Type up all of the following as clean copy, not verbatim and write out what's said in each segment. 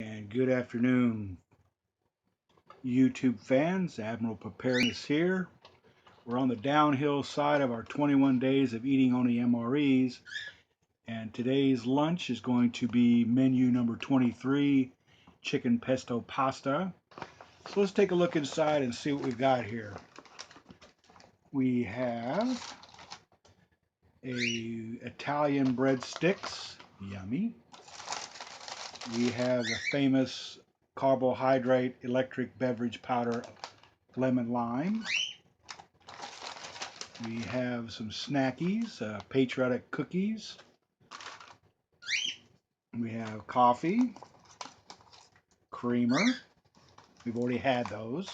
And good afternoon, YouTube fans. Admiral Preparedness here. We're on the downhill side of our 21 days of eating only MREs, and today's lunch is going to be menu number 23, chicken pesto pasta. So let's take a look inside and see what we've got here. We have Italian breadsticks, yummy. We have the famous carbohydrate electric beverage powder lemon lime. We have some snackies, patriotic cookies. We have coffee, creamer. We've already had those.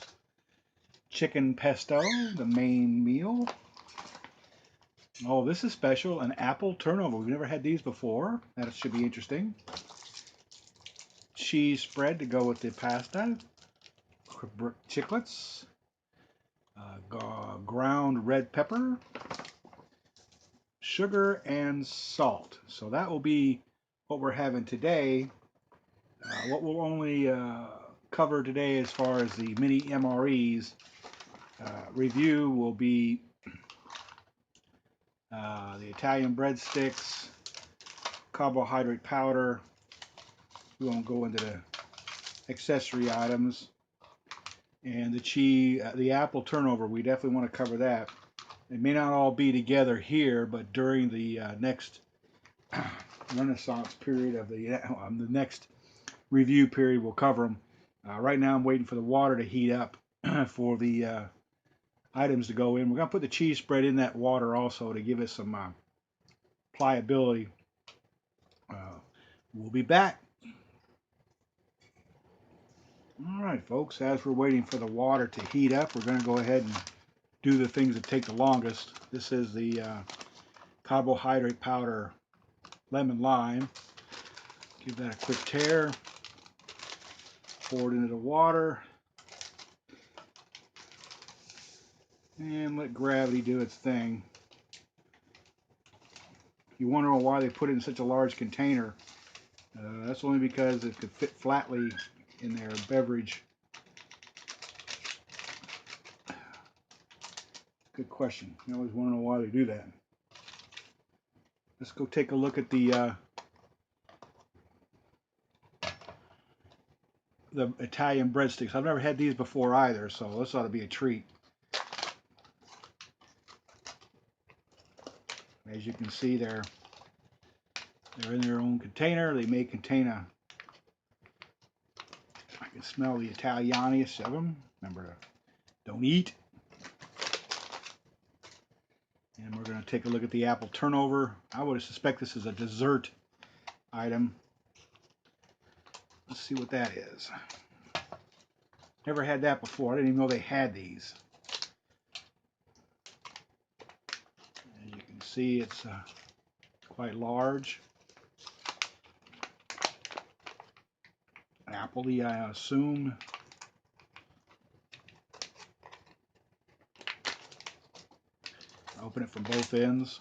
Chicken pesto, the main meal. Oh, this is special, an apple turnover. We've never had these before. That should be interesting. Cheese spread to go with the pasta. Chiclets. Ground red pepper. Sugar and salt. So that will be what we're having today. What we'll only cover today as far as the mini MREs review will be the Italian breadsticks, carbohydrate powder. We won't go into the accessory items. And the apple turnover, we definitely want to cover that. It may not all be together here, but during the next renaissance period of the next review period, we'll cover them. Right now I'm waiting for the water to heat up for the items to go in. We're going to put the cheese spread in that water also to give it some pliability. We'll be back. All right, folks, as we're waiting for the water to heat up, we're going to go ahead and do the things that take the longest. This is the carbohydrate powder lemon lime. Give that a quick tear. Pour it into the water. And let gravity do its thing. You wonder why they put it in such a large container. That's only because it could fit flatly in their beverage. Good question. I always want to know why they do that. Let's go take a look at the Italian breadsticks. I've never had these before either, so this ought to be a treat. As you can see, they're in their own container. They may contain a... I can smell the Italianus of them. Remember to don't eat. And we're going to take a look at the apple turnover. I would suspect this is a dessert item. Let's see what that is. Never had that before. I didn't even know they had these. As you can see, it's quite large. Appley, I assume. Open it from both ends.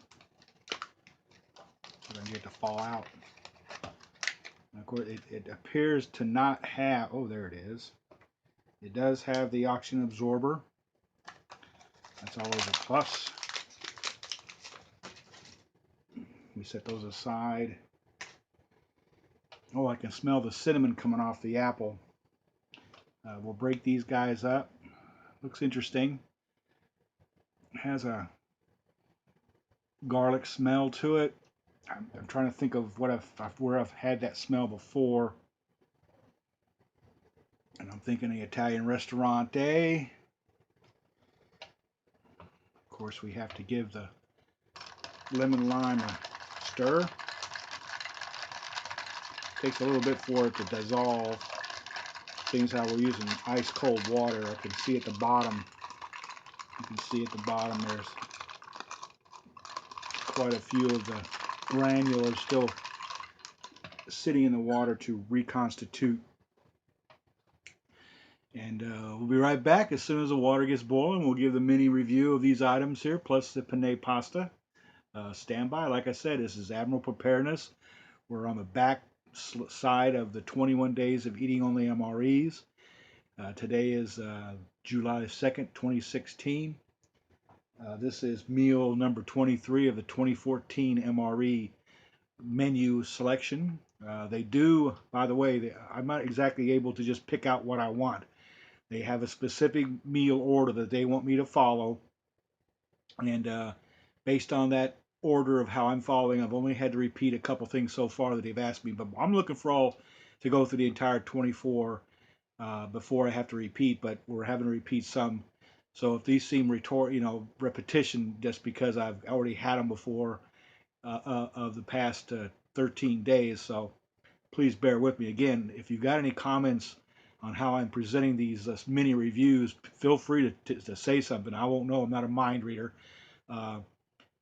So don't get it to fall out. And of course, it appears to not have... Oh, there it is. It does have the oxygen absorber. That's always a plus. We set those aside. Oh, I can smell the cinnamon coming off the apple. We'll break these guys up. Looks interesting. It has a garlic smell to it. I'm trying to think of where I've had that smell before. And I'm thinking the Italian restaurante. Of course, we have to give the lemon lime a stir. Takes a little bit for it to dissolve. Things how we're using ice cold water. I can see at the bottom. You can see at the bottom there's quite a few of the granules still sitting in the water to reconstitute. And we'll be right back as soon as the water gets boiling. We'll give the mini review of these items here, plus the penne pasta. Stand by. Like I said, this is Admiral Preparedness. We're on the back side of the 21 days of eating only MREs. Today is July 2nd, 2016. This is meal number 23 of the 2014 MRE menu selection. They do, by the way, I'm not exactly able to just pick out what I want. They have a specific meal order that they want me to follow, and based on that order of how I'm following, I've only had to repeat a couple things so far that they've asked me, but I'm looking for all to go through the entire 24 before I have to repeat, but we're having to repeat some. So if these seem repetition just because I've already had them before of the past 13 days, so please bear with me. Again, if you've got any comments on how I'm presenting these mini reviews, feel free to say something. I won't know. I'm not a mind reader. Uh,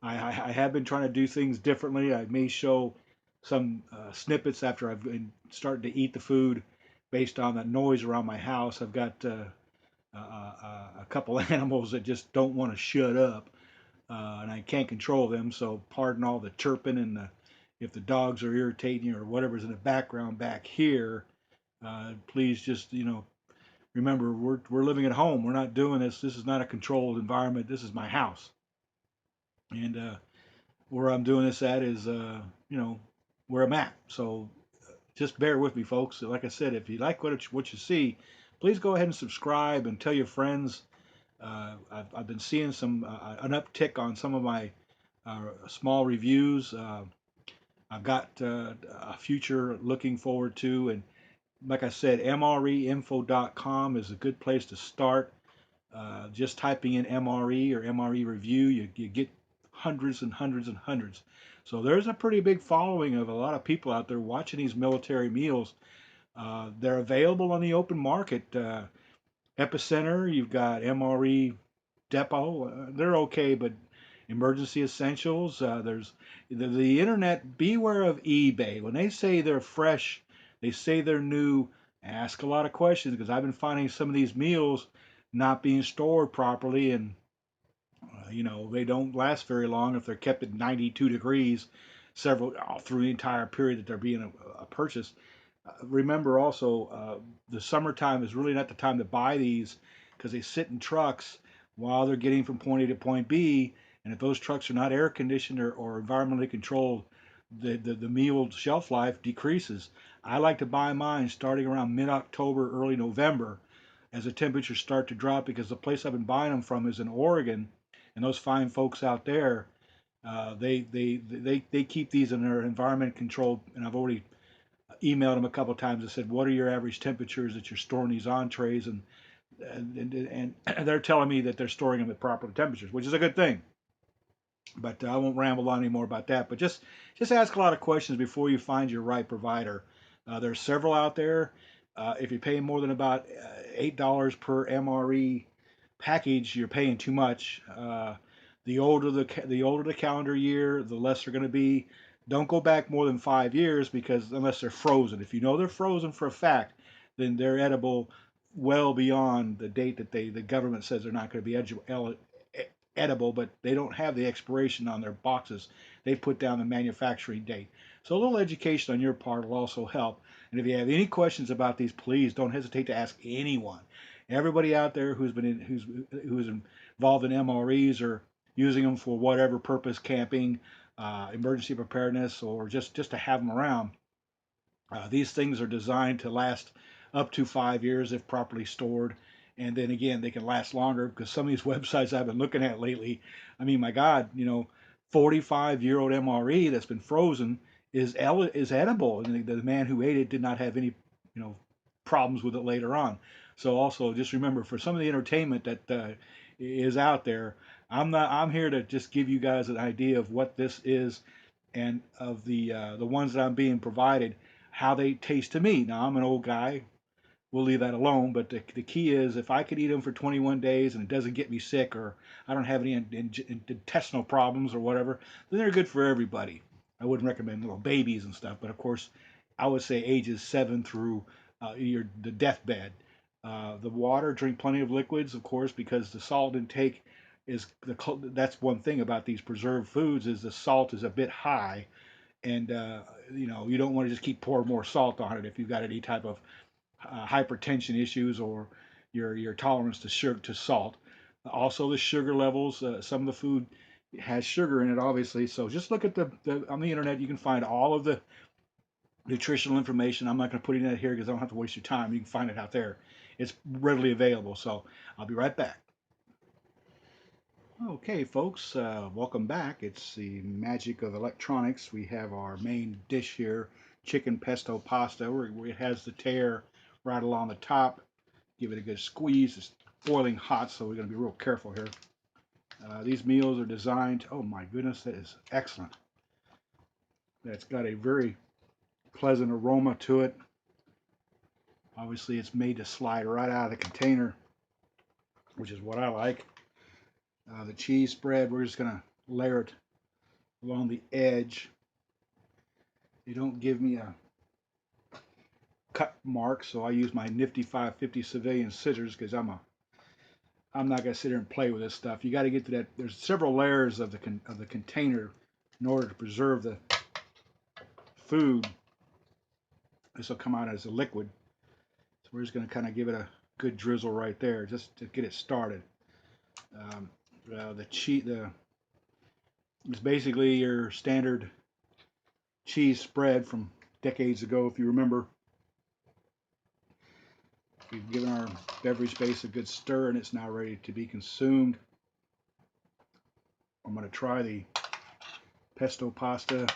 I have been trying to do things differently. I may show some snippets after I've been starting to eat the food based on the noise around my house. I've got a couple animals that just don't want to shut up, and I can't control them. So pardon all the chirping and if the dogs are irritating you or whatever's in the background back here. Please just remember we're living at home. We're not doing this. This is not a controlled environment. This is my house, and where I'm doing this at is where I'm at. So just bear with me, folks. Like I said, if you like what you see, please go ahead and subscribe and tell your friends. I've been seeing an uptick on some of my small reviews. I've got a future looking forward to, and like I said, mreinfo.com is a good place to start. Just typing in MRE or MRE review, you get hundreds and hundreds and hundreds. So there's a pretty big following of a lot of people out there watching these military meals. They're available on the open market. Epicenter, you've got MRE Depot. They're okay, but Emergency Essentials. There's the internet. Beware of eBay. When they say they're fresh, they say they're new. Ask a lot of questions because I've been finding some of these meals not being stored properly, and they don't last very long if they're kept at 92 degrees several through the entire period that they're being purchased. Remember also, the summertime is really not the time to buy these because they sit in trucks while they're getting from point A to point B. And if those trucks are not air conditioned or environmentally controlled, the meal shelf life decreases. I like to buy mine starting around mid-October, early November, as the temperatures start to drop because the place I've been buying them from is in Oregon, and those fine folks out there, they keep these in their environment controlled. And I've already emailed them a couple of times and said, "What are your average temperatures that you're storing these entrees?" And they're telling me that they're storing them at proper temperatures, which is a good thing. But I won't ramble on anymore about that. But just ask a lot of questions before you find your right provider. There's several out there. If you're paying more than about $8 per MRE package, you're paying too much. The older the calendar year, the less they're going to be. Don't go back more than 5 years because unless they're frozen. If you know they're frozen for a fact, then they're edible well beyond the date that the government says they're not going to be edible, but they don't have the expiration on their boxes. They put down the manufacturing date. So a little education on your part will also help. And if you have any questions about these, please don't hesitate to ask anyone. Everybody out there who's involved in MREs or using them for whatever purpose, camping, emergency preparedness, or just to have them around. These things are designed to last up to 5 years if properly stored. And then again, they can last longer because some of these websites I've been looking at lately, I mean, my God, 45-year-old MRE that's been frozen is edible, and the man who ate it did not have any, problems with it later on. So also just remember, for some of the entertainment that is out there, I'm here to just give you guys an idea of what this is and of the ones that I'm being provided, how they taste to me. Now I'm an old guy. We'll leave that alone. But the key is if I could eat them for 21 days and it doesn't get me sick or I don't have any intestinal problems or whatever, then they're good for everybody. I wouldn't recommend little babies and stuff, but of course, I would say ages 7 through the deathbed. The water, drink plenty of liquids, of course, because the salt intake that's one thing about these preserved foods is the salt is a bit high, and you know, you don't want to just keep pouring more salt on it if you've got any type of hypertension issues or your tolerance to sugar to salt. Also, the sugar levels. Some of the food has sugar in it, obviously. So just look at the on the internet. You can find all of the nutritional information. I'm not going to put it in here because I don't have to waste your time. You can find it out there. It's readily available. So I'll be right back. Okay, folks, welcome back. It's the magic of electronics. We have our main dish here, chicken pesto pasta, where it has the tear right along the top. Give it a good squeeze. It's boiling hot, so we're going to be real careful here. These meals are designed, oh my goodness, that is excellent. That's got a very pleasant aroma to it. Obviously, it's made to slide right out of the container, which is what I like. The cheese spread, we're just going to layer it along the edge. They don't give me a cut mark, so I use my nifty 550 civilian scissors because I'm not going to sit here and play with this stuff. You got to get to that. There's several layers of the container in order to preserve the food. This will come out as a liquid. So we're just going to kind of give it a good drizzle right there just to get it started. It's basically your standard cheese spread from decades ago, if you remember. We've given our beverage base a good stir and it's now ready to be consumed. I'm going to try the pesto pasta.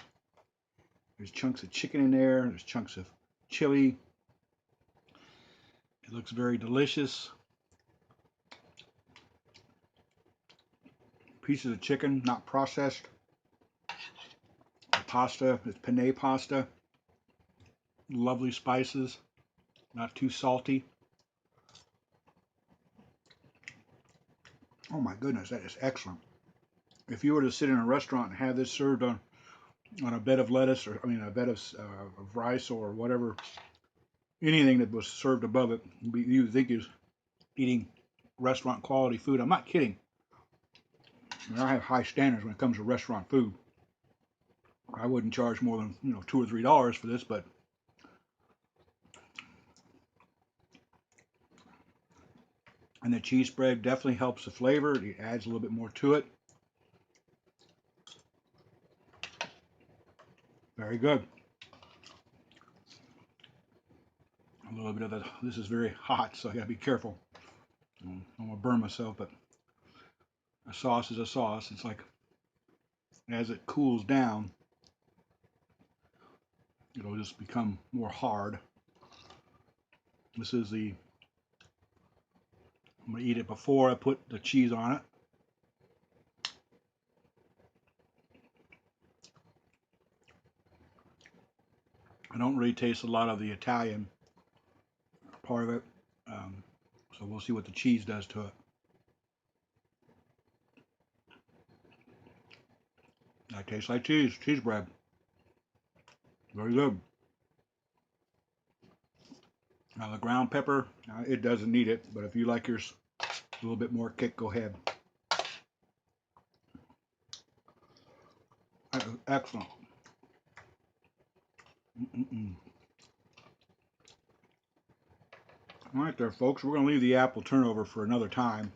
There's chunks of chicken in there. There's chunks of chili. It looks very delicious. Pieces of chicken, not processed. The pasta is penne pasta. Lovely spices, not too salty. Oh my goodness, that is excellent. If you were to sit in a restaurant and have this served on a bed of lettuce, or I mean a bed of rice or whatever, anything that was served above it, you would think you're eating restaurant quality food. I'm not kidding. I mean, I have high standards when it comes to restaurant food. I wouldn't charge more than $2 or $3 for this, but and the cheese spread definitely helps the flavor. It adds a little bit more to it. Very good. A little bit of it. This is very hot, so I gotta be careful. I'm gonna burn myself, but a sauce is a sauce. It's like as it cools down, it'll just become more hard. This is I'm gonna eat it before I put the cheese on it. I don't really taste a lot of the Italian part of it, so we'll see what the cheese does to it. That tastes like cheese bread. Very good. Now the ground pepper, it doesn't need it, but if you like yours a little bit more kick, go ahead. Excellent. Mm-mm-mm. All right there, folks. We're going to leave the apple turnover for another time.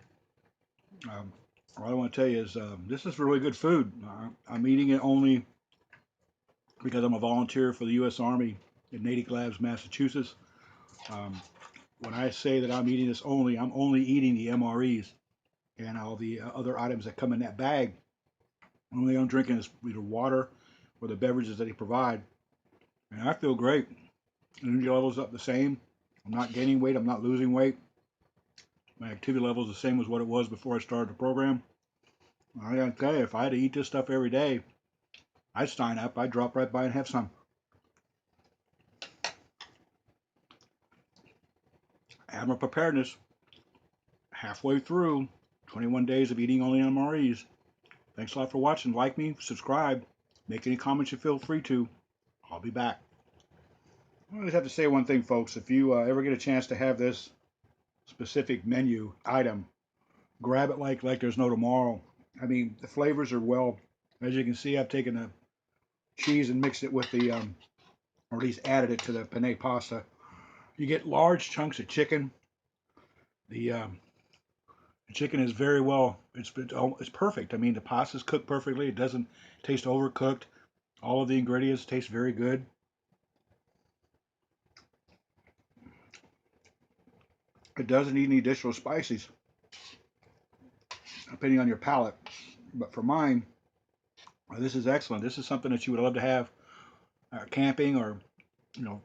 All I want to tell you is this is really good food. I'm eating it only because I'm a volunteer for the U.S. Army in Natick Labs, Massachusetts. When I say that I'm eating this only, I'm only eating the MREs and all the other items that come in that bag. Only I'm drinking is either water or the beverages that they provide. And I feel great. Energy levels up the same. I'm not gaining weight. I'm not losing weight. My activity level is the same as what it was before I started the program. I gotta tell you, if I had to eat this stuff every day, I'd sign up. I'd drop right by and have some. Admiral Preparedness, halfway through 21 days of eating only MREs. Thanks a lot for watching. Like me, subscribe, make any comments you feel free to. I'll be back. I just have to say one thing, folks. If you ever get a chance to have this specific menu item, grab it like there's no tomorrow. I mean, the flavors are well. As you can see, I've taken cheese and mixed it with the, or at least added it to the penne pasta. You get large chunks of chicken. The chicken is very well. It's perfect. I mean, the pasta's cooked perfectly. It doesn't taste overcooked. All of the ingredients taste very good. It doesn't need any additional spices, depending on your palate. But for mine, this is excellent. This is something that you would love to have camping, or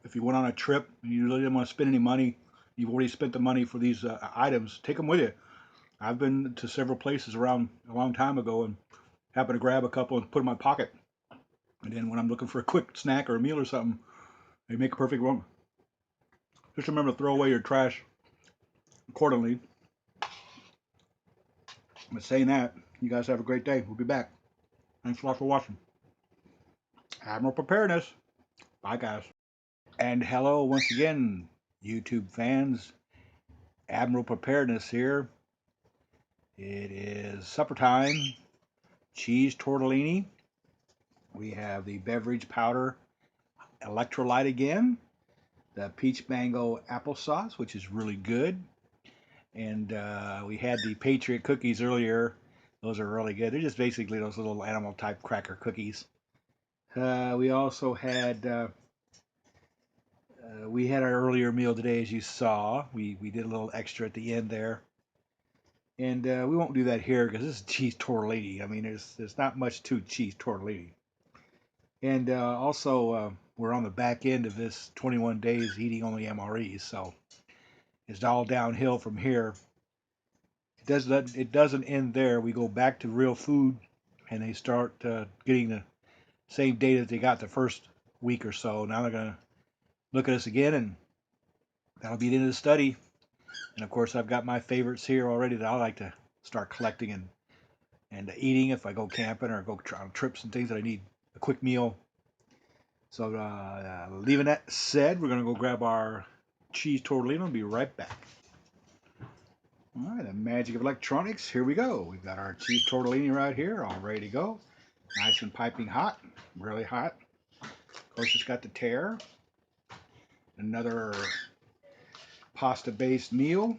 if you went on a trip and you really didn't want to spend any money. You've already spent the money for these items. Take them with you. I've been to several places around a long time ago and happened to grab a couple and put them in my pocket. And then when I'm looking for a quick snack or a meal or something, they make a perfect one. Just remember to throw away your trash accordingly. But saying that, you guys have a great day. We'll be back. Thanks a lot for watching. Admiral Preparedness. Bye, guys. And hello once again, YouTube fans. Admiral Preparedness here. It is supper time. Cheese tortellini. We have the beverage powder electrolyte again. The peach mango applesauce, which is really good. And we had the Patriot cookies earlier. Those are really good. They're just basically those little animal type cracker cookies. We also had we had our earlier meal today, as you saw. We did a little extra at the end there. And we won't do that here because this is cheese tortellini. I mean, there's not much to cheese tortellini. And also, we're on the back end of this 21 days eating only MREs, so it's all downhill from here. It doesn't end there. We go back to real food, and they start getting the same data that they got the first week or so. Now they're going to look at us again, and that'll be the end of the study. And of course, I've got my favorites here already that I like to start collecting and eating if I go camping or go on trips and things that I need a quick meal. So leaving that said, we're going to go grab our cheese tortellini and be right back. All right, the magic of electronics. Here we go. We've got our cheese tortellini right here, all ready to go. Nice and piping hot, really hot. Of course, it's got the tear. Another pasta-based meal.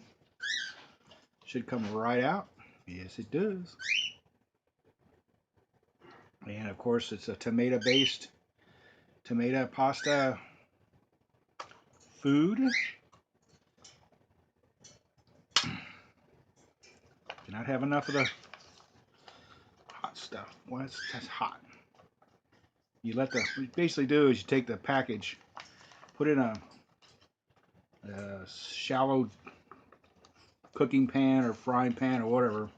Should come right out. Yes, it does. And of course, it's a tomato-based tomato pasta food. Do not have enough of the hot stuff. Well, that's hot. What you basically do is you take the package, put it in a shallow cooking pan or frying pan or whatever.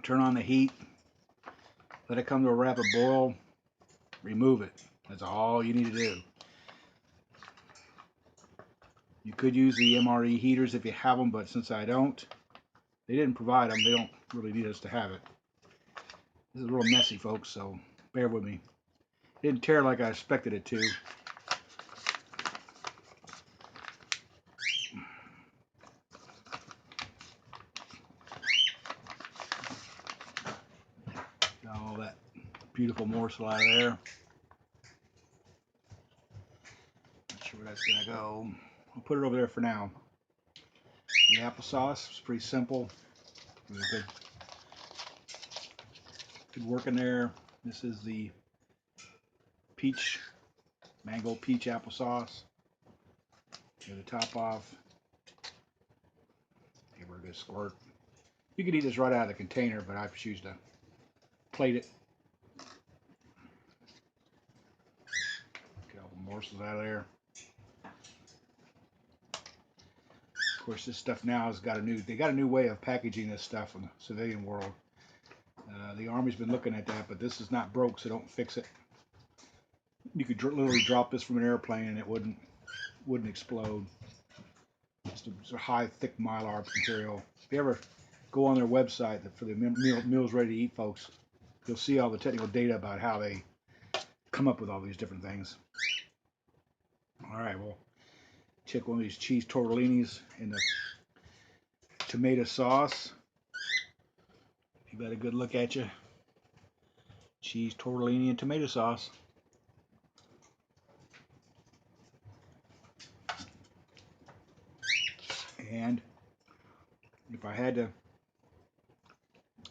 Turn on the heat. Let it come to a rapid boil. Remove it. That's all you need to do. You could use the MRE heaters if you have them, but since I don't, they didn't provide them. They don't really need us to have it. This is a little messy, folks, so bear with me. It didn't tear like I expected it to. Got all that beautiful morsel out of there. Not sure where that's going to go. I'll put it over there for now. The applesauce is pretty simple. Good work in there. This is the mango peach applesauce. Get the top off. Give her a good squirt. You can eat this right out of the container, but I choose to plate it. Get all the morsels out of there. Of course, this stuff now has got they got a new way of packaging this stuff in the civilian world. The Army's been looking at that, but this is not broke, so don't fix it. You could literally drop this from an airplane and it wouldn't explode. It's a high, thick mylar material. If you ever go on their website for the meals ready to eat, folks, you'll see all the technical data about how they come up with all these different things. All right, well, check one of these cheese tortellinis in the tomato sauce. You got a good look at you. cheese tortellini and tomato sauce. And if I had to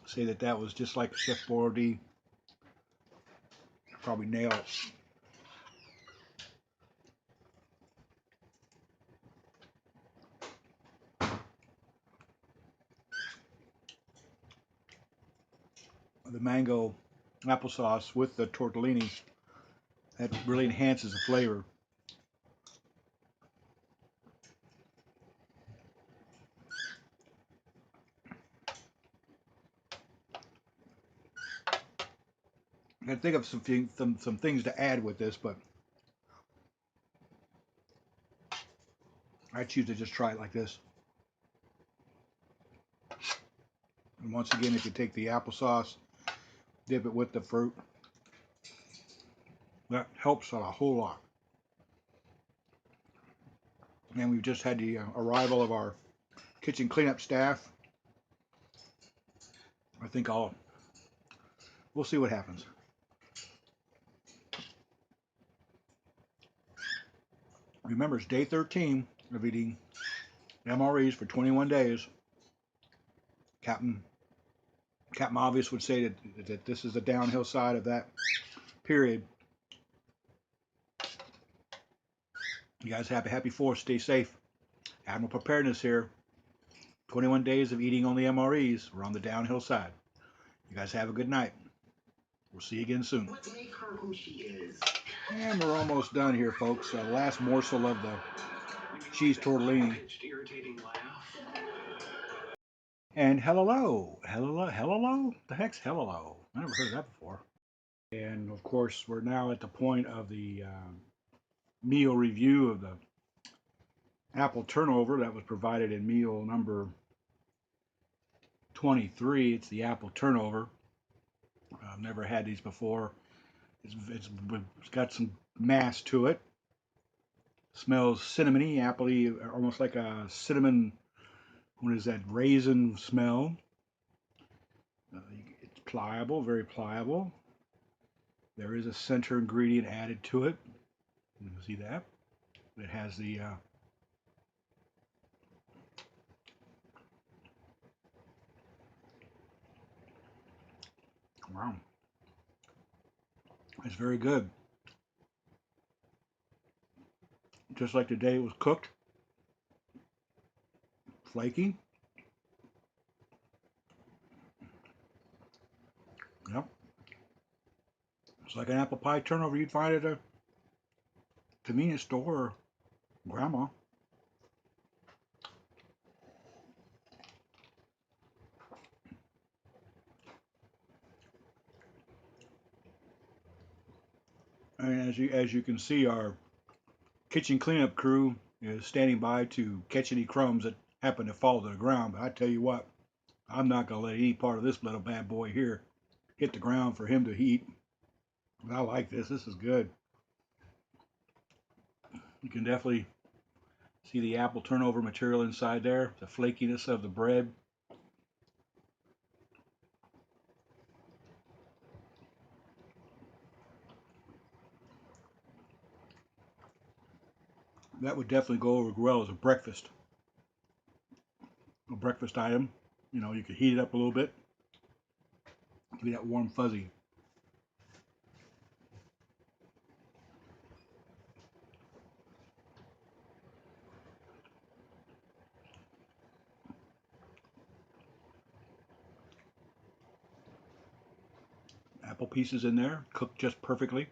say that that was just like Chef Boyardee, I'd probably nail it. The mango applesauce with the tortellini, that really enhances the flavor. I can think of some things to add with this, but I choose to just try it like this. And once again, if you take the applesauce, dip it with the fruit, that helps a whole lot. And we've just had the arrival of our kitchen cleanup staff. I think we'll see what happens. Remember, it's day 13 of eating MREs for 21 days. Captain Obvious would say that this is the downhill side of that period. You guys have a happy 4th. Stay safe. Admiral Preparedness here. 21 days of eating only MREs. We're on the downhill side. You guys have a good night. We'll see you again soon. And we're almost done here, folks. Last morsel of the cheese tortellini. And hello. The heck's hello? I never heard of that before. And of course, we're now at the point of the meal review of the apple turnover that was provided in meal number 23. It's the apple turnover. I've never had these before. It's got some mass to it. Smells cinnamony, appley, almost like a cinnamon, what is that, raisin smell. It's pliable, very pliable. There is a center ingredient added to it. You can see that. It has the wow. It's very good. Just like the day it was cooked. Flaky. Yep. It's like an apple pie turnover you'd find at a convenience store or grandma. And as you can see, our kitchen cleanup crew is standing by to catch any crumbs that happen to fall to the ground. But I tell you what, I'm not going to let any part of this little bad boy here hit the ground for him to eat. I like this. This is good. You can definitely see the apple turnover material inside there, the flakiness of the bread. That would definitely go over well as a breakfast item. You know, you could heat it up a little bit, give you that warm fuzzy. Apple pieces in there, cooked just perfectly.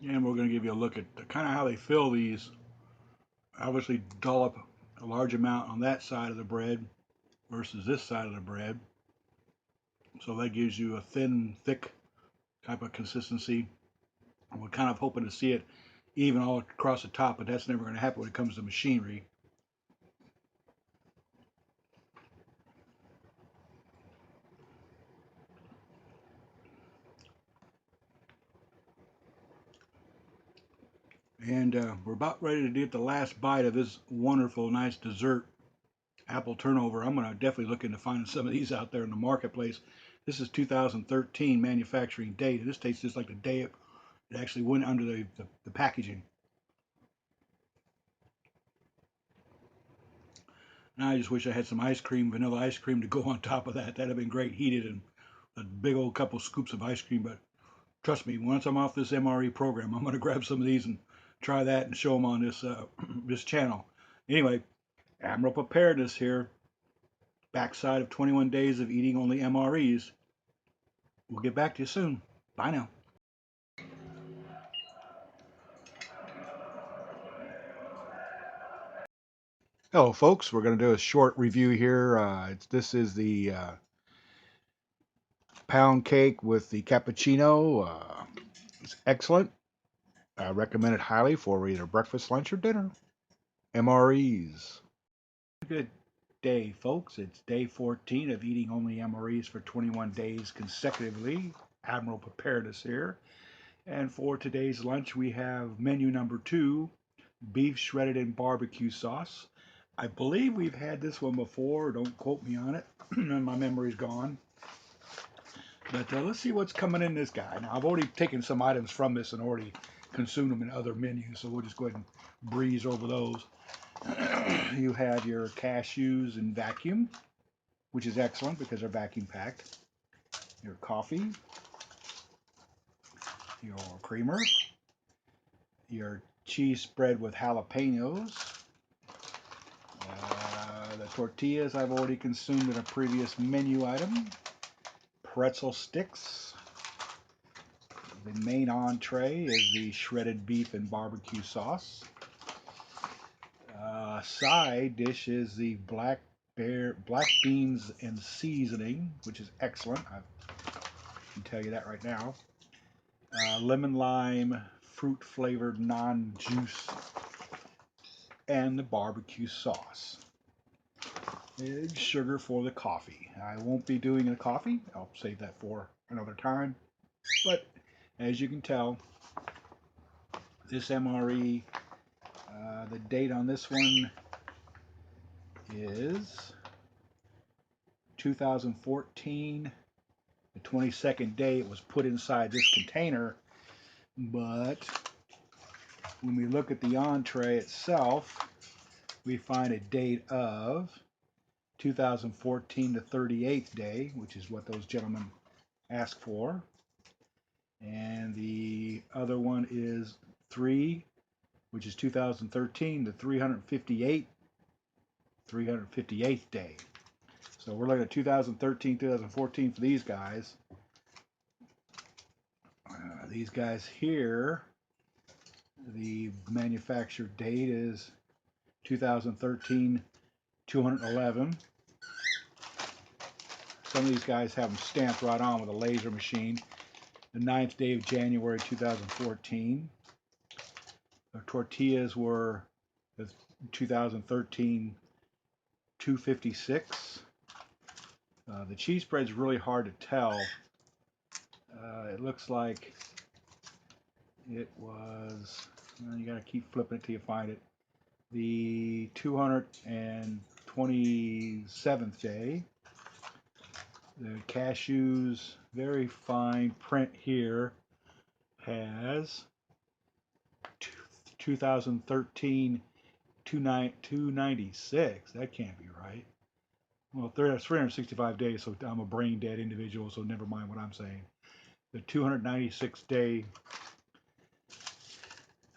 And we're going to give you a look at kind of how they fill these. Obviously dollop a large amount on that side of the bread versus this side of the bread. So that gives you a thin, thick type of consistency. And we're kind of hoping to see it even all across the top, but that's never going to happen when it comes to machinery. And we're about ready to get the last bite of this wonderful, nice dessert apple turnover. I'm going to definitely look into finding some of these out there in the marketplace. This is 2013 manufacturing date. This tastes just like the day it actually went under the packaging. And I just wish I had some ice cream, vanilla ice cream to go on top of that. That'd have been great, heated and a big old couple scoops of ice cream. But trust me, once I'm off this MRE program, I'm going to grab some of these and try that and show them on this this channel. Anyway, Admiral Preparedness here. Backside of 21 days of eating only MREs. We'll get back to you soon. Bye now. Hello, folks. We're going to do a short review here. This is the pound cake with the cappuccino. It's excellent. I recommend it highly for either breakfast, lunch, or dinner. MREs. Good day, folks. It's day 14 of eating only MREs for 21 days consecutively. Admiral Preparedness here. And for today's lunch, we have menu number 2, beef shredded in barbecue sauce. I believe we've had this one before. Don't quote me on it. My memory's gone. But let's see what's coming in this guy. Now, I've already taken some items from this and already consumed them in other menus, so we'll just go ahead and breeze over those. You have your cashews in vacuum, which is excellent because they're vacuum packed. Your coffee, your creamer, your cheese spread with jalapenos, the tortillas I've already consumed in a previous menu item, pretzel sticks. The main entree is the shredded beef and barbecue sauce. Side dish is the black beans and seasoning, which is excellent. I can tell you that right now. Lemon lime fruit flavored non-juice, and the barbecue sauce. And sugar for the coffee. I won't be doing the coffee. I'll save that for another time. But as you can tell, this MRE, the date on this one is 2014. The 22nd day it was put inside this container. But when we look at the entree itself, we find a date of 2014, the 38th day, which is what those gentlemen asked for. And the other one is 3, which is 2013, the 358th day. So we're looking at 2013, 2014 for these guys. These guys here, the manufacturer date is 2013, 211. Some of these guys have them stamped right on with a laser machine. The 9th day of January 2014. The tortillas were the 2013 256. The cheese spread's really hard to tell. It looks like it was, well, you gotta keep flipping it till you find it, the 227th day. The cashews, very fine print here, has 2013 296. That can't be right. Well, that's 365 days, so I'm a brain dead individual, so never mind what I'm saying. The 296th day.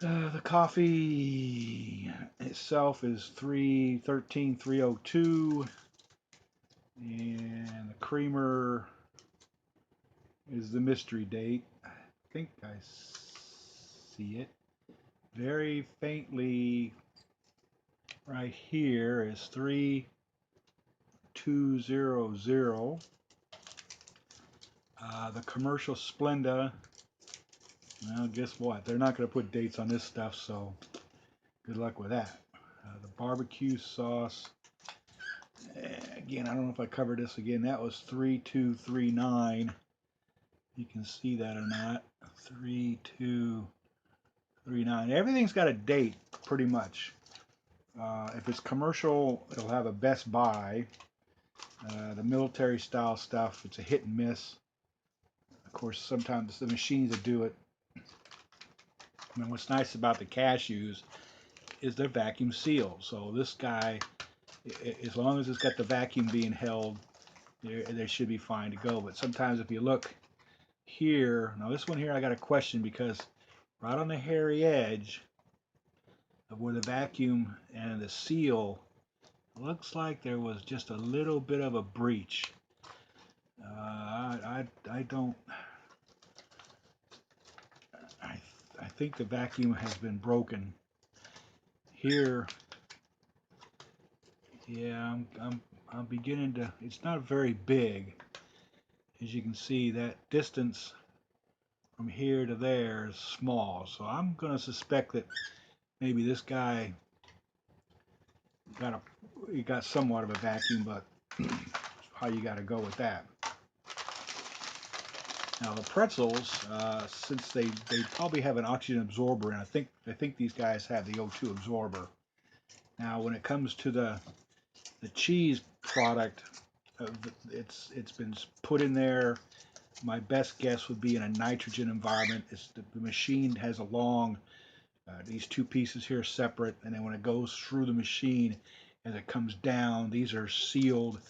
The coffee itself is 3/13/302. And the creamer is the mystery date. I think I see it very faintly right here is 3200. The commercial Splenda, well, guess what? They're not going to put dates on this stuff, so good luck with that. The barbecue sauce, again, I don't know if I covered this again. That was 3239. You can see that or not. 3239. 39. Everything's got a date, pretty much. If it's commercial, it'll have a Best Buy. The military style stuff, it's a hit and miss. Of course, sometimes the machines that do it. And what's nice about the cashews is they're vacuum sealed. So this guy, as long as it's got the vacuum being held, they should be fine to go. But sometimes if you look here, now this one here I got a question, because right on the hairy edge of where the vacuum and the seal, looks like there was just a little bit of a breach. I don't. I think the vacuum has been broken here. Yeah, I'm beginning to. It's not very big, as you can see. That distance from here to there is small, so I'm going to suspect that maybe this guy he got somewhat of a vacuum, but how you got to go with that. Now the pretzels, since they probably have an oxygen absorber, and I think these guys have the O2 absorber. Now when it comes to the cheese product, it's been put in there. My best guess would be in a nitrogen environment. The machine has a long, these two pieces here separate, and then when it goes through the machine, as it comes down, these are sealed.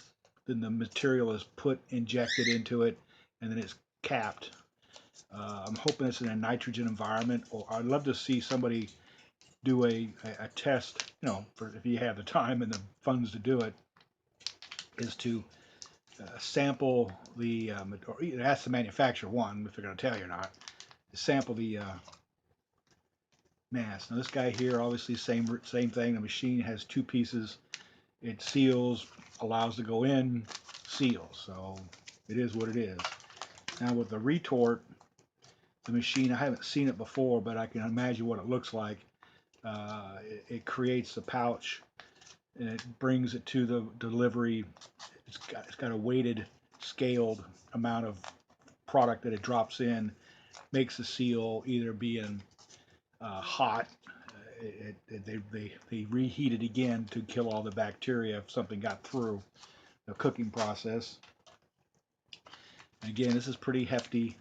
Then the material is injected into it, and then it's capped. I'm hoping it's in a nitrogen environment, or I'd love to see somebody do a test, for if you have the time and the funds to do it, is to sample the, or it has to manufacture one, if they're going to tell you or not, sample the mass. Now this guy here, obviously same thing. The machine has two pieces. It seals, allows to go in, seals. So it is what it is. Now with the retort, the machine, I haven't seen it before, but I can imagine what it looks like. It creates a pouch, and it brings it to the delivery. It's got a weighted, scaled amount of product that it drops in, makes the seal either being hot. They reheat it again to kill all the bacteria if something got through the cooking process. And again, this is pretty hefty.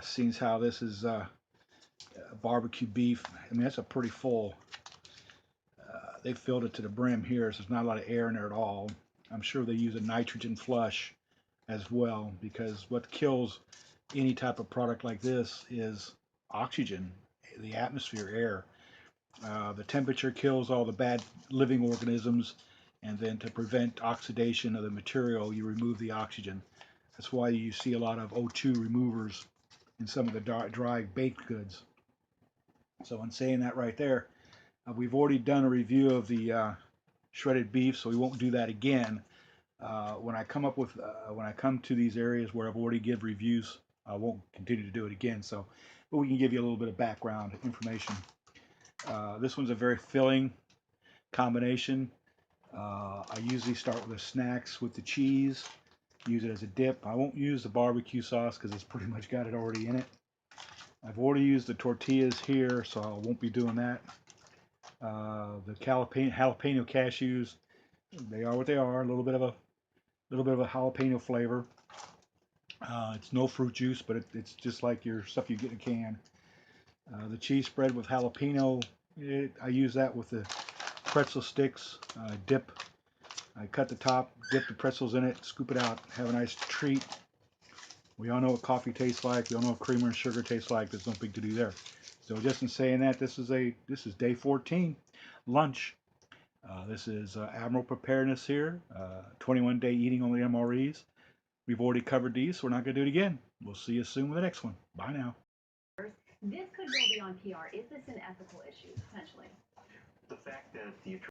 Seeing how this is barbecue beef, I mean that's a pretty full. They filled it to the brim here, so there's not a lot of air in there at all. I'm sure they use a nitrogen flush as well, because what kills any type of product like this is oxygen, the atmosphere, air. The temperature kills all the bad living organisms, and then to prevent oxidation of the material, you remove the oxygen. That's why you see a lot of O2 removers in some of the dry baked goods. So in saying that right there, we've already done a review of the shredded beef, so we won't do that again. When I come to these areas where I've already given reviews, I won't continue to do it again. So, but we can give you a little bit of background information. This one's a very filling combination. I usually start with the snacks with the cheese, use it as a dip. I won't use the barbecue sauce because it's pretty much got it already in it. I've already used the tortillas here, so I won't be doing that. The jalapeno cashews, they are what they are. A little bit of a jalapeno flavor. It's no fruit juice, but it's just like your stuff you get in a can. The cheese spread with jalapeno, I use that with the pretzel sticks. Dip. I cut the top, dip the pretzels in it, scoop it out, have a nice treat. We all know what coffee tastes like. We all know what creamer and sugar tastes like. There's no big to do there. So just in saying that, this is day 14, lunch. This is Admiral Preparedness here. 21-day eating only MREs. We've already covered these, so we're not going to do it again. We'll see you soon with the next one. Bye now. This could go beyond PR. Is this an ethical issue, potentially? The fact that the